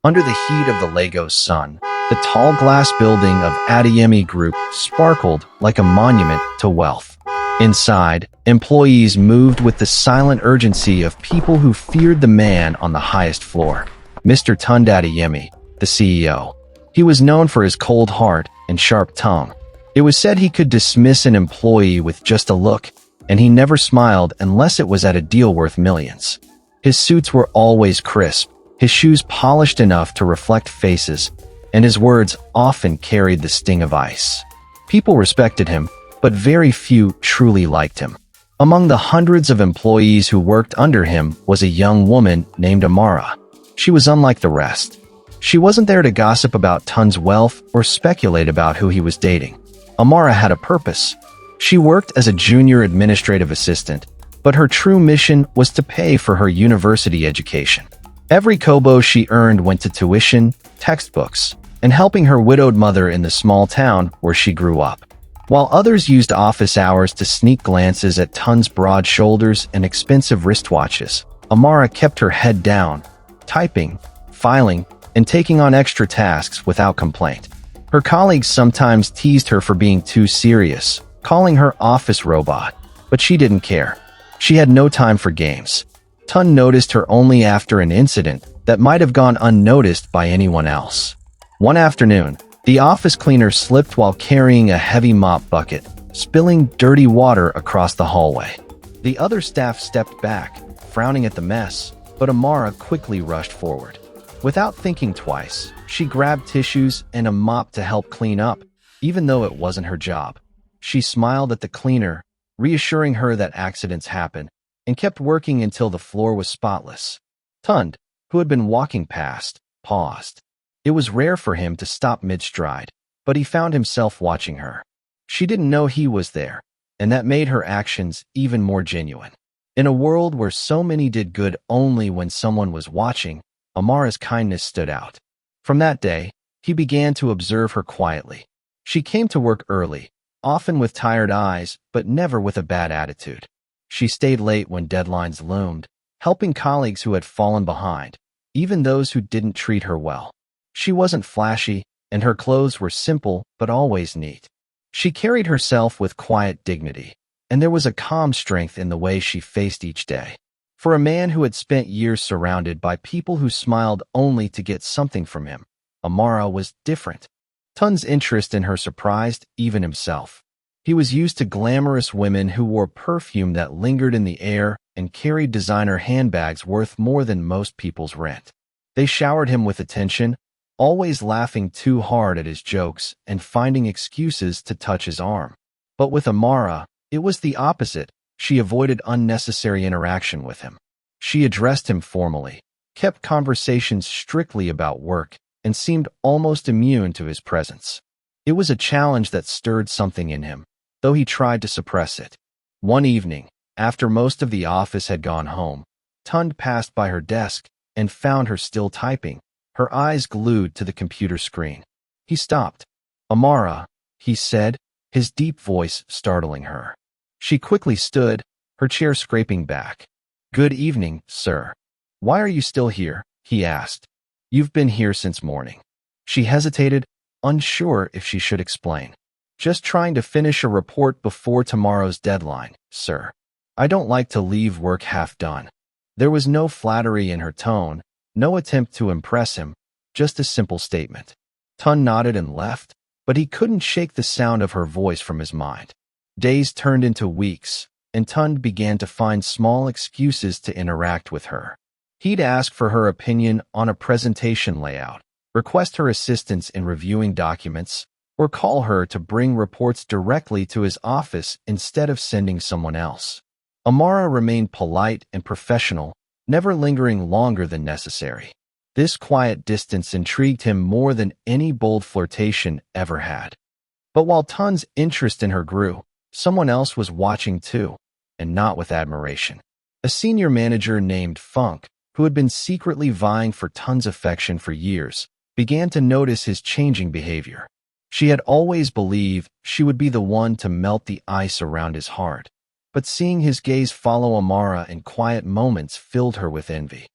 Under the heat of the Lagos sun, the tall glass building of Adeyemi Group sparkled like a monument to wealth. Inside, employees moved with the silent urgency of people who feared the man on the highest floor, Mr. Tunde Adeyemi, the CEO. He was known for his cold heart and sharp tongue. It was said he could dismiss an employee with just a look, and he never smiled unless it was at a deal worth millions. His suits were always crisp, his shoes polished enough to reflect faces, and his words often carried the sting of ice. People respected him, but very few truly liked him. Among the hundreds of employees who worked under him was a young woman named Amara. She was unlike the rest. She wasn't there to gossip about Tun's wealth or speculate about who he was dating. Amara had a purpose. She worked as a junior administrative assistant, but her true mission was to pay for her university education. Every kobo she earned went to tuition, textbooks, and helping her widowed mother in the small town where she grew up. While others used office hours to sneak glances at Tun's broad shoulders and expensive wristwatches, Amara kept her head down, typing, filing, and taking on extra tasks without complaint. Her colleagues sometimes teased her for being too serious, calling her office robot, but she didn't care. She had no time for games. Tun noticed her only after an incident that might have gone unnoticed by anyone else. One afternoon, the office cleaner slipped while carrying a heavy mop bucket, spilling dirty water across the hallway. The other staff stepped back, frowning at the mess, but Amara quickly rushed forward. Without thinking twice, she grabbed tissues and a mop to help clean up, even though it wasn't her job. She smiled at the cleaner, reassuring her that accidents happen, and kept working until the floor was spotless. Tund, who had been walking past, paused. It was rare for him to stop mid-stride, but he found himself watching her. She didn't know he was there, and that made her actions even more genuine. In a world where so many did good only when someone was watching, Amara's kindness stood out. From that day, he began to observe her quietly. She came to work early, often with tired eyes, but never with a bad attitude. She stayed late when deadlines loomed, helping colleagues who had fallen behind, even those who didn't treat her well. She wasn't flashy, and her clothes were simple but always neat. She carried herself with quiet dignity, and there was a calm strength in the way she faced each day. For a man who had spent years surrounded by people who smiled only to get something from him, Amara was different. Tun's interest in her surprised even himself. He was used to glamorous women who wore perfume that lingered in the air and carried designer handbags worth more than most people's rent. They showered him with attention, always laughing too hard at his jokes and finding excuses to touch his arm. But with Amara, it was the opposite. She avoided unnecessary interaction with him. She addressed him formally, kept conversations strictly about work, and seemed almost immune to his presence. It was a challenge that stirred something in him, though he tried to suppress it. One evening, after most of the office had gone home, Tund passed by her desk and found her still typing, her eyes glued to the computer screen. He stopped. "Amara," he said, his deep voice startling her. She quickly stood, her chair scraping back. "Good evening, sir. Why are you still here?" he asked. "You've been here since morning." She hesitated, unsure if she should explain. "Just trying to finish a report before tomorrow's deadline, sir. I don't like to leave work half done." There was no flattery in her tone, no attempt to impress him, just a simple statement. Tun nodded and left, but he couldn't shake the sound of her voice from his mind. Days turned into weeks, and Tund began to find small excuses to interact with her. He'd ask for her opinion on a presentation layout, request her assistance in reviewing documents, or call her to bring reports directly to his office instead of sending someone else. Amara remained polite and professional, never lingering longer than necessary. This quiet distance intrigued him more than any bold flirtation ever had. But while Tun's interest in her grew, someone else was watching too, and not with admiration. A senior manager named Funk, who had been secretly vying for Tun's affection for years, began to notice his changing behavior. She had always believed she would be the one to melt the ice around his heart, but seeing his gaze follow Amara in quiet moments filled her with envy.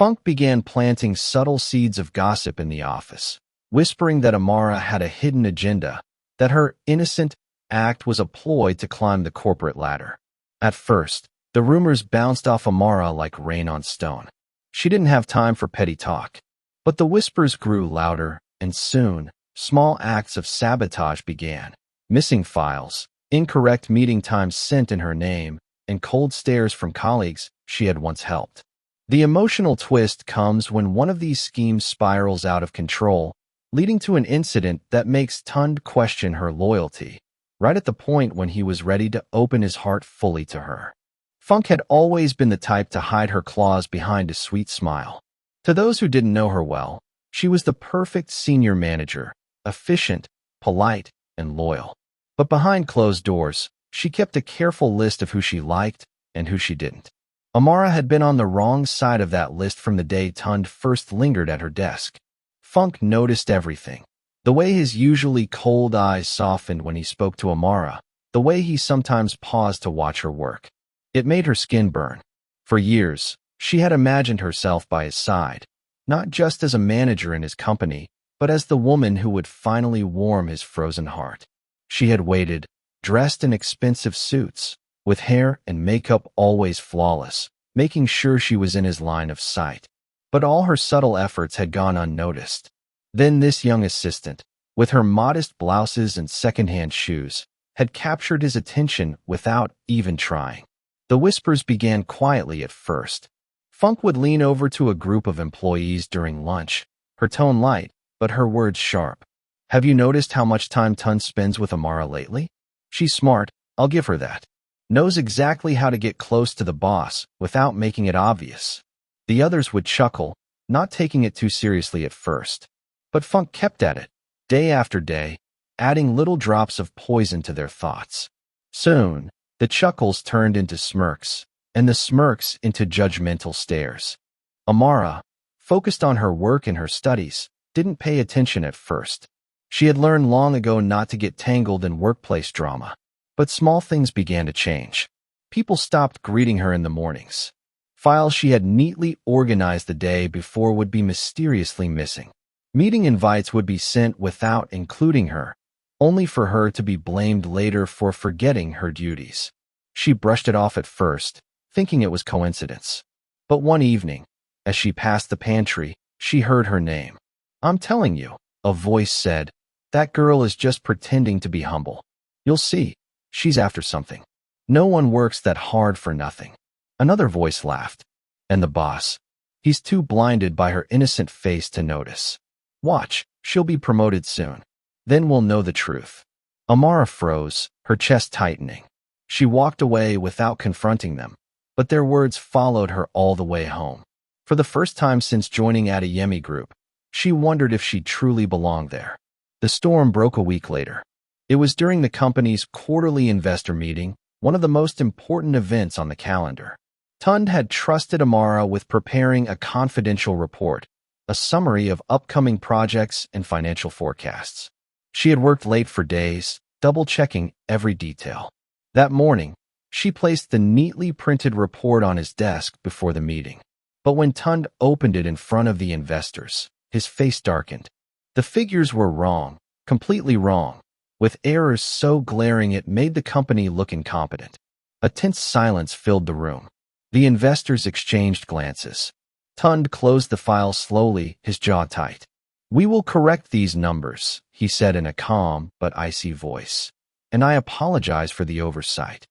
Funk began planting subtle seeds of gossip in the office, whispering that Amara had a hidden agenda, that her innocent act was a ploy to climb the corporate ladder. At first, the rumors bounced off Amara like rain on stone. She didn't have time for petty talk. But the whispers grew louder, and soon, small acts of sabotage began. Missing files, incorrect meeting times sent in her name, and cold stares from colleagues she had once helped. The emotional twist comes when one of these schemes spirals out of control, leading to an incident that makes Tund question her loyalty, right at the point when he was ready to open his heart fully to her. Funk had always been the type to hide her claws behind a sweet smile. To those who didn't know her well, she was the perfect senior manager, efficient, polite, and loyal. But behind closed doors, she kept a careful list of who she liked and who she didn't. Amara had been on the wrong side of that list from the day Tund first lingered at her desk. Funk noticed everything. The way his usually cold eyes softened when he spoke to Amara, the way he sometimes paused to watch her work. It made her skin burn. For years, she had imagined herself by his side, not just as a manager in his company, but as the woman who would finally warm his frozen heart. She had waited, dressed in expensive suits, with hair and makeup always flawless, making sure she was in his line of sight. But all her subtle efforts had gone unnoticed. Then this young assistant, with her modest blouses and secondhand shoes, had captured his attention without even trying. The whispers began quietly at first. Funk would lean over to a group of employees during lunch, her tone light, but her words sharp. "Have you noticed how much time Tund spends with Amara lately? She's smart, I'll give her that. Knows exactly how to get close to the boss without making it obvious." The others would chuckle, not taking it too seriously at first. But Funk kept at it, day after day, adding little drops of poison to their thoughts. Soon, the chuckles turned into smirks, and the smirks into judgmental stares. Amara, focused on her work and her studies, didn't pay attention at first. She had learned long ago not to get tangled in workplace drama. But small things began to change. People stopped greeting her in the mornings. Files she had neatly organized the day before would be mysteriously missing. Meeting invites would be sent without including her, only for her to be blamed later for forgetting her duties. She brushed it off at first, thinking it was coincidence. But one evening, as she passed the pantry, she heard her name. "I'm telling you," a voice said, "that girl is just pretending to be humble. You'll see, she's after something. No one works that hard for nothing." Another voice laughed. "And the boss? He's too blinded by her innocent face to notice. Watch, she'll be promoted soon. Then we'll know the truth." Amara froze, her chest tightening. She walked away without confronting them, but their words followed her all the way home. For the first time since joining Adeyemi Group, she wondered if she truly belonged there. The storm broke a week later. It was during the company's quarterly investor meeting, one of the most important events on the calendar. Tund had trusted Amara with preparing a confidential report, a summary of upcoming projects and financial forecasts. She had worked late for days, double-checking every detail. That morning, she placed the neatly printed report on his desk before the meeting. But when Tund opened it in front of the investors, his face darkened. The figures were wrong, completely wrong, with errors so glaring it made the company look incompetent. A tense silence filled the room. The investors exchanged glances. Tund closed the file slowly, his jaw tight. "We will correct these numbers," he said in a calm but icy voice. "And I apologize for the oversight."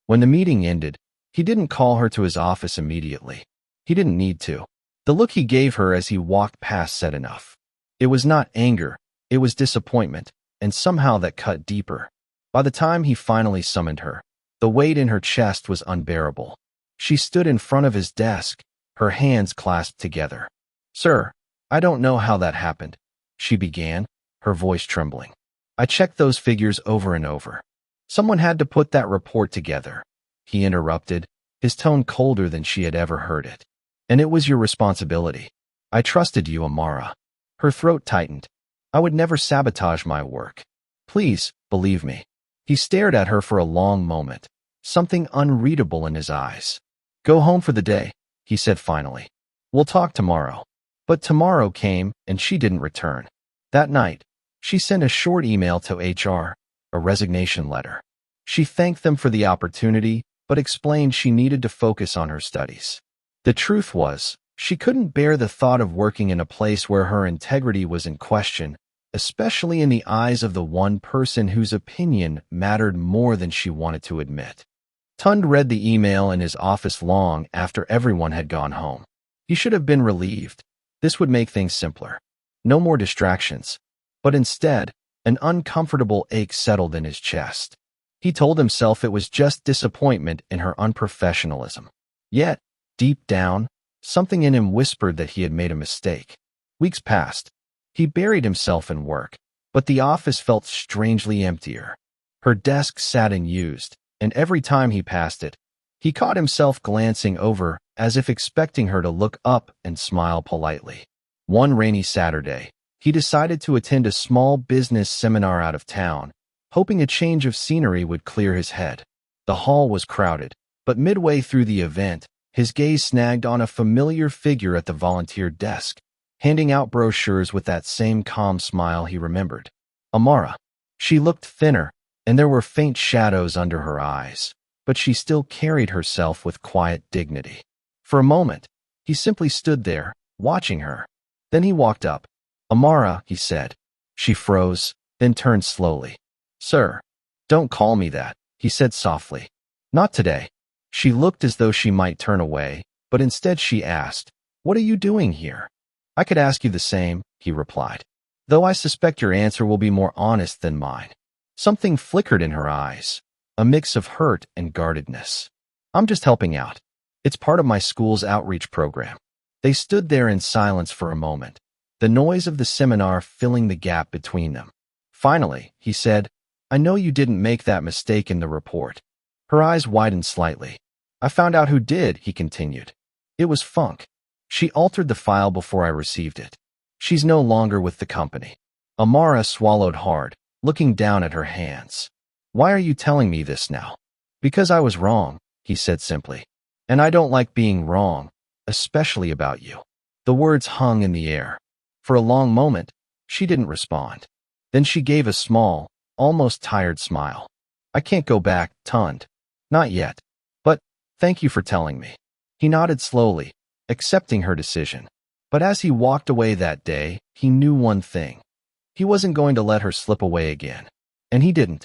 When the meeting ended, he didn't call her to his office immediately. He didn't need to. The look he gave her as he walked past said enough. It was not anger, it was disappointment, and somehow that cut deeper. By the time he finally summoned her, the weight in her chest was unbearable. She stood in front of his desk, her hands clasped together. "Sir, I don't know how that happened," she began, her voice trembling. "I checked those figures over and over. Someone had to put that report together," he interrupted, his tone colder than she had ever heard it. "And it was your responsibility. I trusted you, Amara." Her throat tightened. "I would never sabotage my work. Please, believe me." He stared at her for a long moment, something unreadable in his eyes. "Go home for the day," he said finally. We'll talk tomorrow. But tomorrow came, and she didn't return. That night, she sent a short email to HR, a resignation letter. She thanked them for the opportunity, but explained she needed to focus on her studies. The truth was, she couldn't bear the thought of working in a place where her integrity was in question, especially in the eyes of the one person whose opinion mattered more than she wanted to admit. Tund read the email in his office long after everyone had gone home. He should have been relieved. This would make things simpler. No more distractions. But instead, an uncomfortable ache settled in his chest. He told himself it was just disappointment in her unprofessionalism. Yet, deep down, something in him whispered that he had made a mistake. Weeks passed. He buried himself in work, but the office felt strangely emptier. Her desk sat unused, and every time he passed it, he caught himself glancing over as if expecting her to look up and smile politely. One rainy Saturday, he decided to attend a small business seminar out of town, hoping a change of scenery would clear his head. The hall was crowded, but midway through the event, his gaze snagged on a familiar figure at the volunteer desk, handing out brochures with that same calm smile he remembered. Amara. She looked thinner, and there were faint shadows under her eyes, but she still carried herself with quiet dignity. For a moment, he simply stood there, watching her. Then he walked up. Amara, he said. She froze, then turned slowly. Sir. Don't call me that, he said softly. Not today. She looked as though she might turn away, but instead she asked, What are you doing here? I could ask you the same, he replied. Though I suspect your answer will be more honest than mine. Something flickered in her eyes, a mix of hurt and guardedness. I'm just helping out. It's part of my school's outreach program. They stood there in silence for a moment, the noise of the seminar filling the gap between them. Finally, he said, I know you didn't make that mistake in the report. Her eyes widened slightly. I found out who did, he continued. It was Funk. She altered the file before I received it. She's no longer with the company. Amara swallowed hard, looking down at her hands. Why are you telling me this now? Because I was wrong, he said simply. And I don't like being wrong, especially about you. The words hung in the air. For a long moment, she didn't respond. Then she gave a small, almost tired smile. I can't go back, Tund. Not yet. But, thank you for telling me. He nodded slowly, accepting her decision. But as he walked away that day, he knew one thing. He wasn't going to let her slip away again. And he didn't.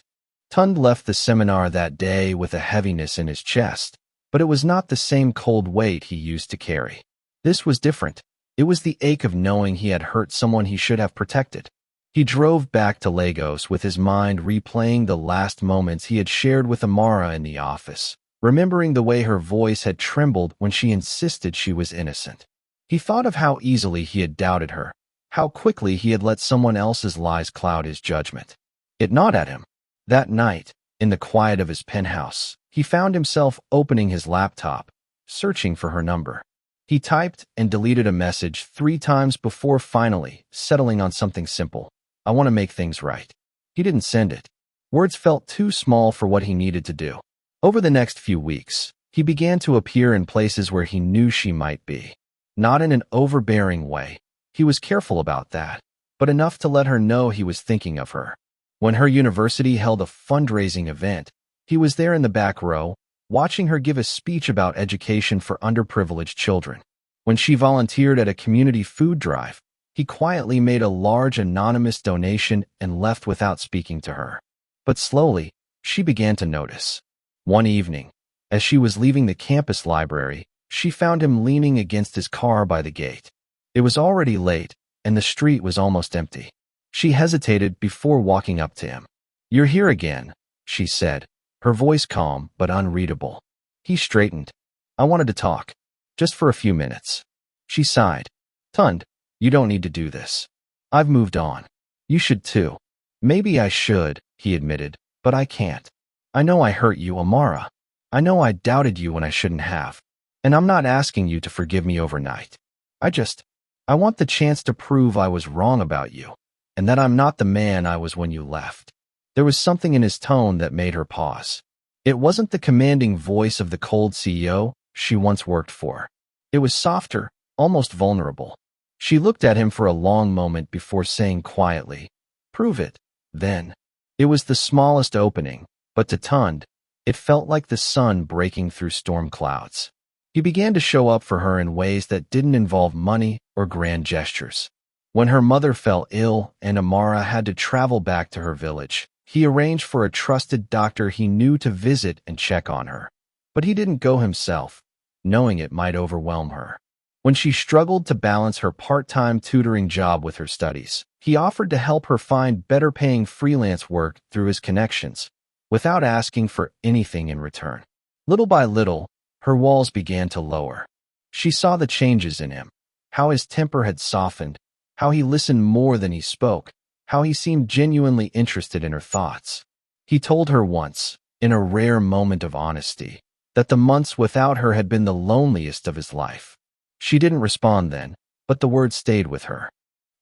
Tund left the seminar that day with a heaviness in his chest, but it was not the same cold weight he used to carry. This was different. It was the ache of knowing he had hurt someone he should have protected. He drove back to Lagos with his mind replaying the last moments he had shared with Amara in the office, remembering the way her voice had trembled when she insisted she was innocent. He thought of how easily he had doubted her, how quickly he had let someone else's lies cloud his judgment. It gnawed at him. That night, in the quiet of his penthouse, he found himself opening his laptop, searching for her number. He typed and deleted a message 3 times before finally settling on something simple. I want to make things right. He didn't send it. Words felt too small for what he needed to do. Over the next few weeks, he began to appear in places where he knew she might be. Not in an overbearing way. He was careful about that, but enough to let her know he was thinking of her. When her university held a fundraising event, he was there in the back row, watching her give a speech about education for underprivileged children. When she volunteered at a community food drive, he quietly made a large anonymous donation and left without speaking to her. But slowly, she began to notice. One evening, as she was leaving the campus library, she found him leaning against his car by the gate. It was already late, and the street was almost empty. She hesitated before walking up to him. You're here again, she said, her voice calm but unreadable. He straightened. I wanted to talk. Just for a few minutes. She sighed. Tund, you don't need to do this. I've moved on. You should too. Maybe I should, he admitted, but I can't. I know I hurt you, Amara. I know I doubted you when I shouldn't have. And I'm not asking you to forgive me overnight. I want the chance to prove I was wrong about you, and that I'm not the man I was when you left. There was something in his tone that made her pause. It wasn't the commanding voice of the cold CEO she once worked for. It was softer, almost vulnerable. She looked at him for a long moment before saying quietly, "Prove it, then." It was the smallest opening, but to Tund, it felt like the sun breaking through storm clouds. He began to show up for her in ways that didn't involve money or grand gestures. When her mother fell ill and Amara had to travel back to her village, he arranged for a trusted doctor he knew to visit and check on her. But he didn't go himself, knowing it might overwhelm her. When she struggled to balance her part-time tutoring job with her studies, he offered to help her find better-paying freelance work through his connections, without asking for anything in return. Little by little, her walls began to lower. She saw the changes in him, how his temper had softened, how he listened more than he spoke, how he seemed genuinely interested in her thoughts. He told her once, in a rare moment of honesty, that the months without her had been the loneliest of his life. She didn't respond then, but the words stayed with her.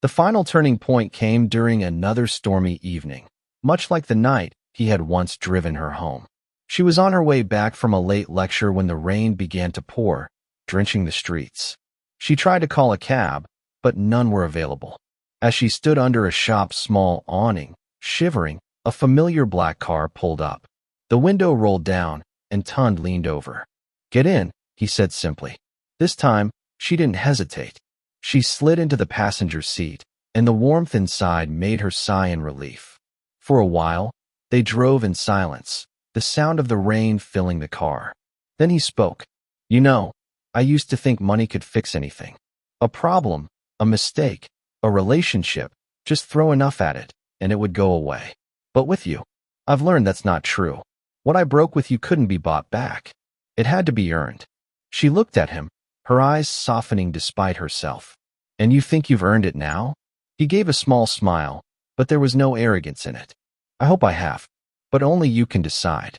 The final turning point came during another stormy evening, much like the night he had once driven her home. She was on her way back from a late lecture when the rain began to pour, drenching the streets. She tried to call a cab, but none were available. As she stood under a shop's small awning, shivering, a familiar black car pulled up. The window rolled down, and Tund leaned over. "Get in," he said simply. This time, she didn't hesitate. She slid into the passenger seat, and the warmth inside made her sigh in relief. For a while, they drove in silence, the sound of the rain filling the car. Then he spoke. "You know, I used to think money could fix anything. A problem, a mistake, a relationship, just throw enough at it, and it would go away. But with you, I've learned that's not true. What I broke with you couldn't be bought back. It had to be earned." She looked at him, her eyes softening despite herself. "And you think you've earned it now?" He gave a small smile, but there was no arrogance in it. "I hope I have, but only you can decide."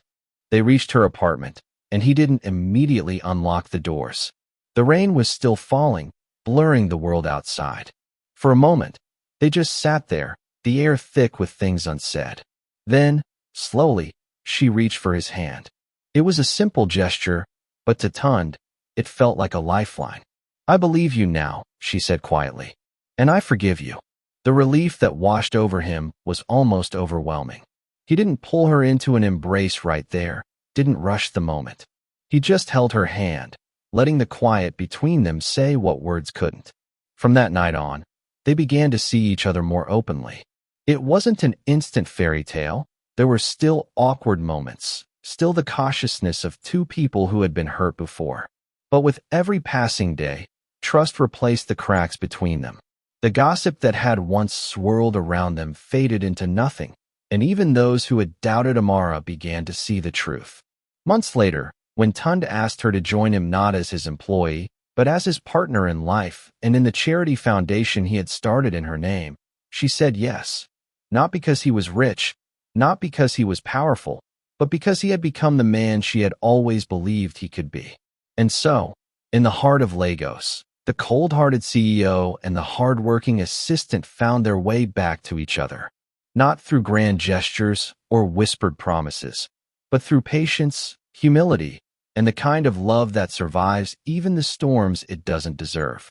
They reached her apartment, and he didn't immediately unlock the doors. The rain was still falling, blurring the world outside. For a moment, they just sat there, the air thick with things unsaid. Then, slowly, she reached for his hand. It was a simple gesture, but to Tund, it felt like a lifeline. "I believe you now," she said quietly. "And I forgive you." The relief that washed over him was almost overwhelming. He didn't pull her into an embrace right there, didn't rush the moment. He just held her hand, letting the quiet between them say what words couldn't. From that night on, they began to see each other more openly. It wasn't an instant fairy tale. There were still awkward moments, still the cautiousness of two people who had been hurt before. But with every passing day, trust replaced the cracks between them. The gossip that had once swirled around them faded into nothing, and even those who had doubted Amara began to see the truth. Months later, when Tund asked her to join him not as his employee, but as his partner in life and in the charity foundation he had started in her name, she said yes. Not because he was rich, not because he was powerful, but because he had become the man she had always believed he could be. And so, in the heart of Lagos, the cold-hearted CEO and the hard-working assistant found their way back to each other. Not through grand gestures or whispered promises, but through patience, humility, and the kind of love that survives even the storms it doesn't deserve.